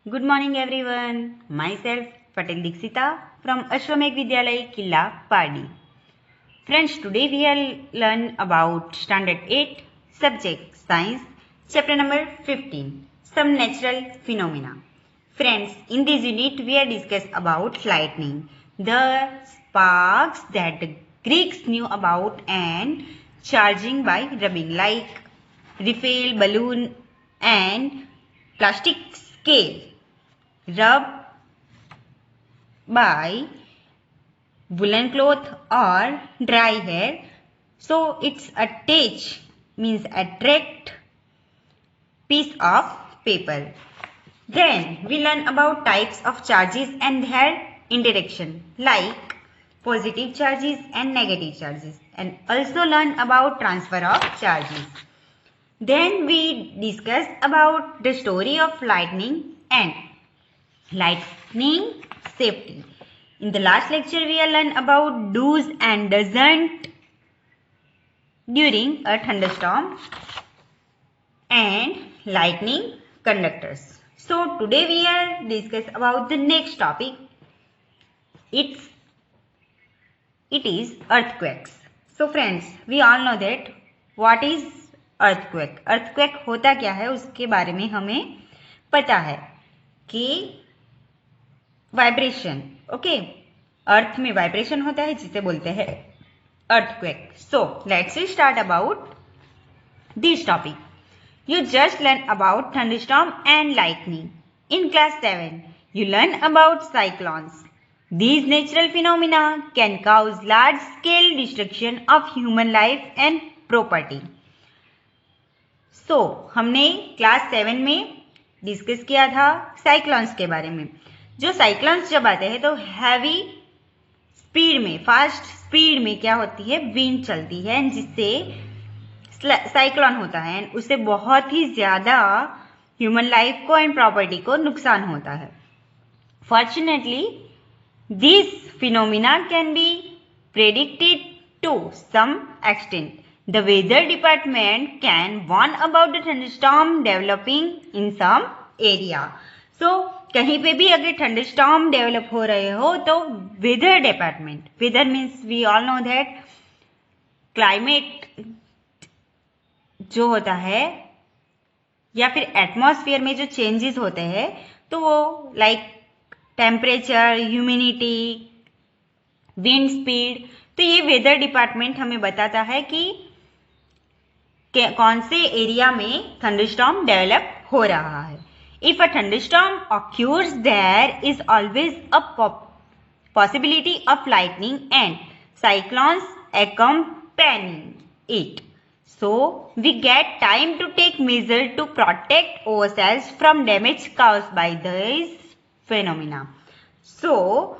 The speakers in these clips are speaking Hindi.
Good morning everyone. Myself Patel Dixita from Ashwamekh Vidyalay Killa Padi. Friends, today we will learn about Standard 8 subject Science chapter number 15 Some Natural Phenomena. Friends, in this unit we are discuss about lightning, the sparks that the Greeks knew about and charging by rubbing like refill balloon and plastic scale. Rub by woolen cloth or dry hair. So it's attach means attract piece of paper. Then we learn about types of charges and their interaction like positive charges and negative charges, and also learn about transfer of charges. Then we discuss about the story of lightning and lightning safety. In the last lecture, we will learn about do's and doesn't during a thunderstorm and lightning conductors. So today we will discuss about the next topic. It is earthquakes. So friends, we all know that what is earthquake. Earthquake होता क्या है उसके बारे में हमें पता है कि वाइब्रेशन, ओके, अर्थ में वाइब्रेशन होता है जिसे बोलते हैं earthquake. So let's start about this topic. You just learn about thunderstorm and lightning. In class 7 you learn about cyclones. These natural phenomena can cause large scale destruction of human life and property. So हमने क्लास 7 में डिस्कस किया था साइक्लोन्स के बारे में. जो साइक्लोन्स जब आते हैं तो हैवी स्पीड में, फास्ट स्पीड में क्या होती है, विंड चलती है जिससे साइक्लोन होता है. उससे बहुत ही ज्यादा ह्यूमन लाइफ को एंड प्रॉपर्टी को नुकसान होता है. Fortunately this phenomena can be predicted to some extent. The weather department can warn about the thunderstorm developing in some area. So कहीं पे भी अगर थंडरस्टॉर्म डेवलप हो रहे हो तो weather department, weather means we all know that climate जो होता है या फिर एटमॉस्फेयर में जो चेंजेस होते हैं तो वो like temperature, humidity, wind speed, तो ये वेदर डिपार्टमेंट हमें बताता है कि कौन से एरिया में थंडरस्टॉर्म डेवलप हो रहा है. If a thunderstorm occurs, there is always a possibility of lightning and cyclones accompanying it. So we get time to take measures to protect ourselves from damage caused by these phenomena. So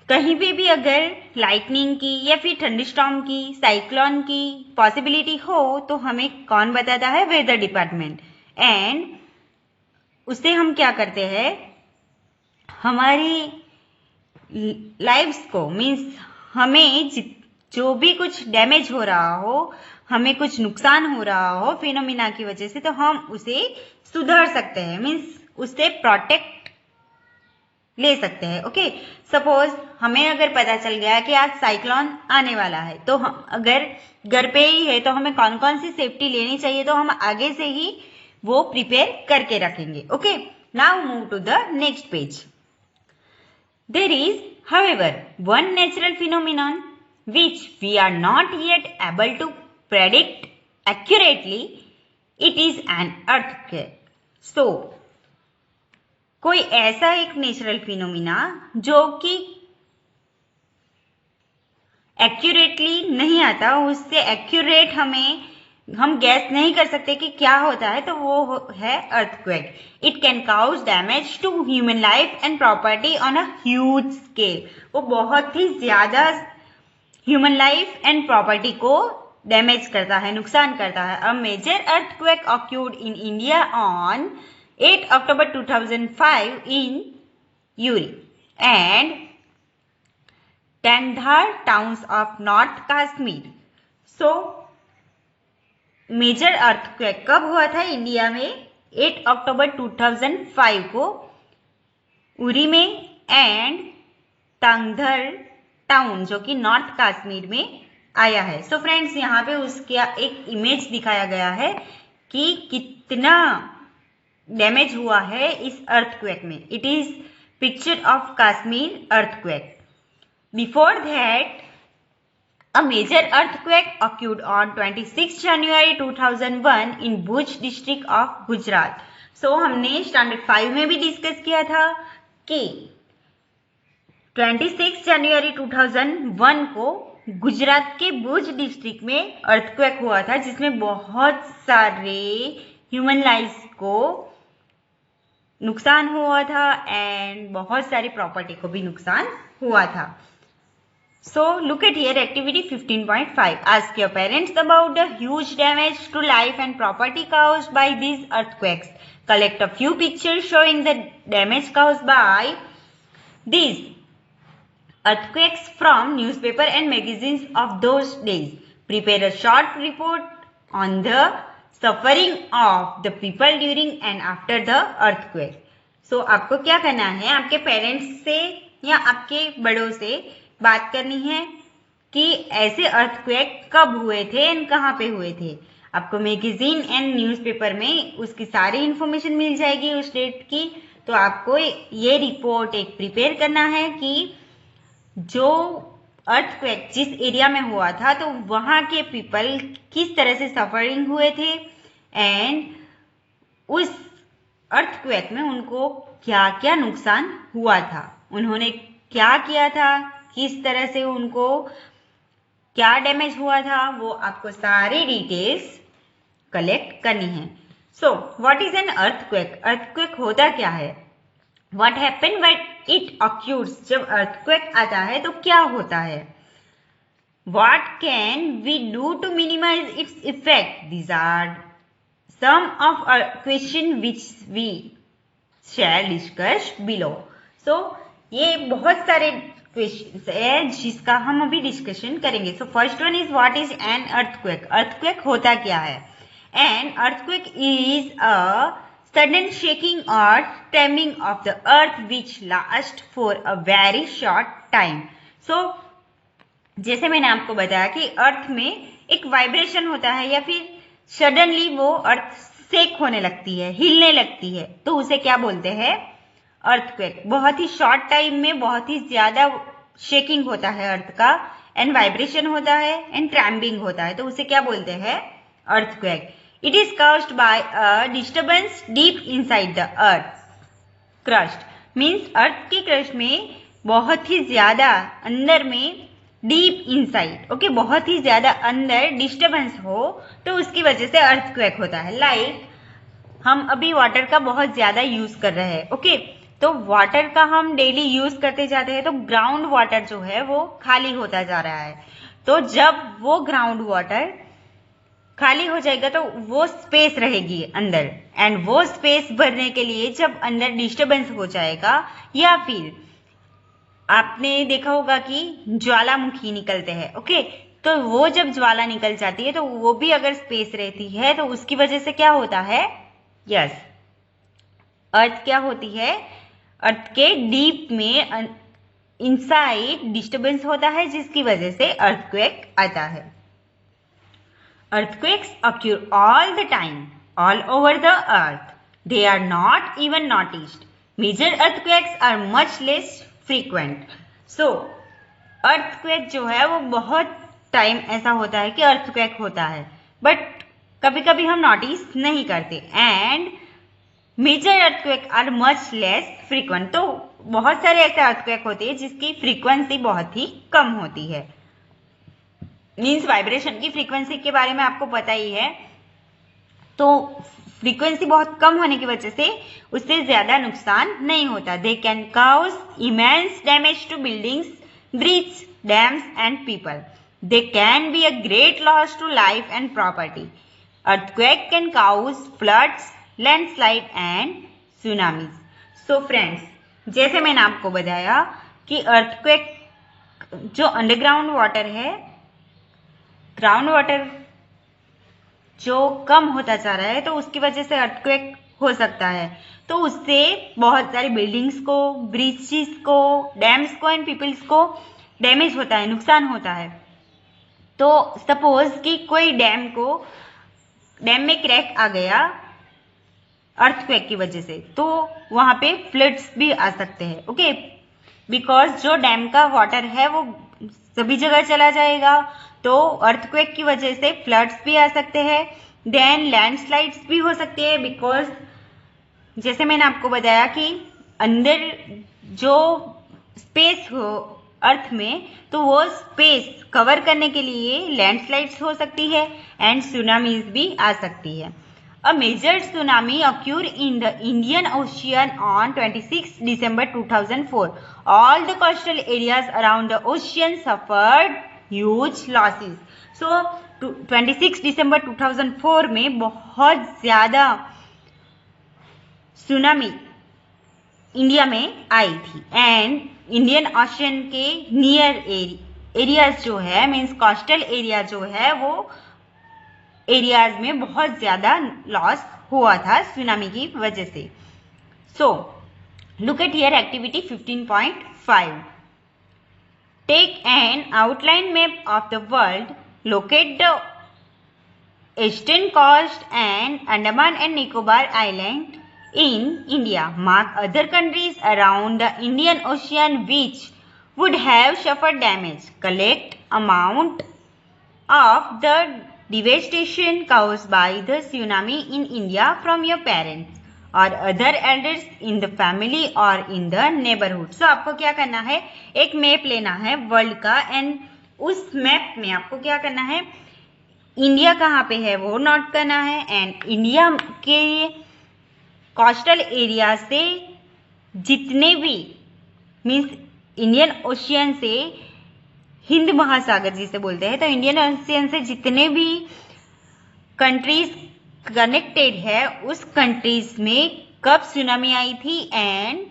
कहीं पे भी अगर लाइटनिंग की या फिर थंडरस्टॉर्म की, साइक्लोन की पॉसिबिलिटी हो तो हमें कौन बताता है, वेदर डिपार्टमेंट. एंड उससे हम क्या करते हैं, हमारी लाइव्स को मीन्स हमें जो भी कुछ डैमेज हो रहा हो, हमें कुछ नुकसान हो रहा हो फिनोमिना की वजह से, तो हम उसे सुधार सकते हैं, मीन्स उससे प्रोटेक्ट ले सकते हैं. ओके, सपोज हमें अगर पता चल गया कि आज साइक्लोन आने वाला है तो हम अगर घर पे ही है तो हमें कौन कौन सी सेफ्टी लेनी चाहिए तो हम आगे से ही वो प्रिपेयर करके रखेंगे. Okay, now move to the next page. There is however one natural phenomenon which we are not yet able to predict accurately. It is an earthquake. So कोई ऐसा एक नेचुरल फिनोमिना जो कि एक्यूरेटली नहीं आता, उससे एक्यूरेट हम गैस नहीं कर सकते कि क्या होता है, तो वो है earthquake. It can cause damage to human life and property on a huge scale. वो बहुत ही ज्यादा ह्यूमन लाइफ एंड प्रॉपर्टी को डैमेज करता है, नुकसान करता है. A major earthquake occurred in India on 8 October 2005 in Uri and Kandahar towns of North Kashmir. So major earthquake कब हुआ था इंडिया में, 8 अक्टूबर 2005 को उरी में एंड तांगधर टाउन जो कि नॉर्थ कश्मीर में आया है। सो फ्रेंड्स, यहाँ पे उसका एक इमेज दिखाया गया है कि कितना डैमेज हुआ है इस अर्थक्वेक में। It is picture of Kashmir earthquake. Before that a major earthquake occurred on 26 January 2001 in Bhuj district of Gujarat. So हमने स्टैंडर्ड 5 में भी डिस्कस किया था कि 26 जनवरी 2001 को गुजरात के भुज डिस्ट्रिक्ट में अर्थक्वेक हुआ था, जिसमें बहुत सारे ह्यूमन लाइफ को नुकसान हुआ था एंड बहुत सारी प्रॉपर्टी को भी नुकसान हुआ था। So look at here activity 15.5. Ask your parents about the huge damage to life and property caused by these earthquakes. Collect a few pictures showing the damage caused by these earthquakes from newspaper and magazines of those days. Prepare a short report on the suffering of the people during and after the earthquake. So आपको क्या करना है, आपके पेरेंट्स से या आपके बड़ों से बात करनी है कि ऐसे अर्थक्वेक कब हुए थे एंड कहाँ पे हुए थे। आपको मैगजीन एंड न्यूज़पेपर में उसकी सारी इंफॉर्मेशन मिल जाएगी उस डेट की। तो आपको ये रिपोर्ट एक प्रिपेयर करना है कि जो अर्थक्वेक जिस एरिया में हुआ था तो वहाँ के पीपल किस तरह से सफरिंग हुए थे एंड उस अर्थक्वेक में उनको क्या क्या नुकसान हुआ था, उन्होंने क्या किया था, किस तरह से उनको क्या डैमेज हुआ था, वो आपको सारी डिटेल्स कलेक्ट करनी है। So what is an earthquake? Earthquake होता क्या है? What happen when it occurs? जब अर्थक्वेक आता है तो क्या होता है? What can we do to minimise its effect? These are some of question which we shall discuss below. So ये बहुत सारे क्वेश्चन है जिसका हम अभी डिस्कशन करेंगे। So first one is what is an earthquake? Earthquake होता क्या है? An earthquake is a sudden shaking और trembling of the earth which last for a very short time. So जैसे मैंने आपको बताया कि अर्थ में एक वाइब्रेशन होता है या फिर सडनली वो अर्थ शेक होने लगती है, हिलने लगती है, तो उसे क्या बोलते हैं? अर्थक्वेक। बहुत ही शॉर्ट टाइम में बहुत ही ज्यादा शेकिंग होता है अर्थ का एंड वाइब्रेशन होता है एंड ट्रैम्बिंग होता है, तो उसे क्या बोलते हैं? Earthquake. It is caused bye a disturbance deep inside the earth crust. Means earth की क्रस्ट में बहुत ही ज्यादा अंदर में डीप इनसाइड, ओके, बहुत ही ज्यादा अंदर डिस्टर्बेंस हो तो उसकी वजह से अर्थक्वेक होता है। लाइक हम अभी वाटर का बहुत ज्यादा यूज कर रहे हैं, ओके, तो वाटर का हम डेली यूज करते जाते हैं तो ग्राउंड वाटर जो है वो खाली होता जा रहा है। तो जब वो ग्राउंड वाटर खाली हो जाएगा तो वो स्पेस रहेगी अंदर एंड वो स्पेस भरने के लिए जब अंदर डिस्टर्बेंस हो जाएगा या फिर आपने देखा होगा कि ज्वालामुखी निकलते हैं, ओके, तो वो जब ज्वाला निकल जाती है तो वो भी अगर स्पेस रहती है तो उसकी वजह से क्या होता है? यस, अर्थ क्या होती है? अर्थ के डीप में इनसाइड डिस्टर्बेंस होता है जिसकी वजह से अर्थक्वेक आता है। Earthquakes occur all the time, all over the earth. They are not even noticed. Major earthquakes are much less frequent. So, earthquake जो है वो बहुत टाइम ऐसा होता है कि अर्थक्वेक होता है, बट कभी कभी हम नोटिस नहीं करते and major earthquake are much less frequent. तो बहुत सारे ऐसे अर्थक्वेक होते हैं जिसकी फ्रीक्वेंसी बहुत ही कम होती है। मीन्स वाइब्रेशन की फ्रीक्वेंसी के बारे में आपको पता ही है, तो फ्रीक्वेंसी बहुत कम होने की वजह से उससे ज्यादा नुकसान नहीं होता। They can cause immense damage to buildings, bridge, dams and people. They can be a great loss to life and property. Earthquake can cause floods, landslide and tsunamis. So friends, जैसे मैंने आपको बताया कि earthquake जो अंडरग्राउंड वाटर है, ग्राउंड वाटर जो कम होता जा रहा है, तो उसकी वजह से earthquake हो सकता है, तो उससे बहुत सारी बिल्डिंग्स को, ब्रिजेस को, डैम्स को एंड पीपल्स को डैमेज होता है, नुकसान होता है। तो सपोज कि कोई डैम में क्रैक आ गया अर्थक्वेक की वजह से, तो वहां पे फ्लड्स भी आ सकते हैं। ओके, बिकॉज जो डैम का वाटर है वो सभी जगह चला जाएगा, तो अर्थक्वेक की वजह से फ्लड्स भी आ सकते हैं। देन लैंडस्लाइड्स भी हो सकती है, बिकॉज जैसे मैंने आपको बताया कि अंदर जो स्पेस हो अर्थ में, तो वो स्पेस कवर करने के लिए लैंडस्लाइड्स हो सकती है एंड सुनामीज भी आ सकती है। A major tsunami occurred in the Indian Ocean on 26 December 2004. All the coastal areas around the ocean suffered huge losses. So 26 December 2004 में बहुत ज़्यादा सुनामी इंडिया में आई थी एंड इंडियन ओशन के नियर एरियाज जो है, मीन्स कोस्टल एरिया जो है, वो एरियाज में बहुत ज्यादा लॉस हुआ था सुनामी की वजह से। So look at here activity 15.5। Take an outline map of the world, locate the eastern coast and Andaman and Nicobar island in India. Mark other countries around the Indian Ocean which would have suffered damage. Collect amount of the devastation caused by the tsunami in India from your parents or other elders in the family or in the neighborhood. So आपको क्या करना है, एक मैप लेना है वर्ल्ड का एंड उस मैप में आपको क्या करना है, इंडिया कहाँ पे है वो नोट करना है एंड इंडिया के कोस्टल एरिया से जितने भी, मीन्स इंडियन ओशियन से हिंद महासागर जिसे बोलते हैं, तो इंडियन ओशियन से जितने भी कंट्रीज कनेक्टेड है उस कंट्रीज में कब सुनामी आई थी एंड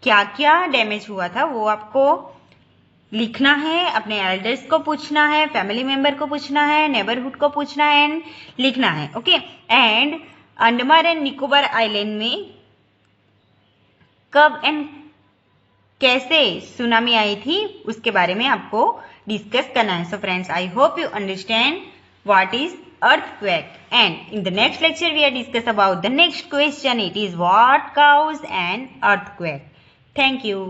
क्या क्या डैमेज हुआ था वो आपको लिखना है, अपने एल्डर्स को पूछना है, फैमिली मेंबर को पूछना है, नेबरहुड को पूछना है एंड लिखना है। Okay, and Andaman and Nicobar island में कब एंड कैसे सुनामी आई थी उसके बारे में आपको डिस्कस करना है। So friends, I hope you understand what is earthquake, and in the next lecture we are discuss about the next question. It is what causes an earthquake. Thank you.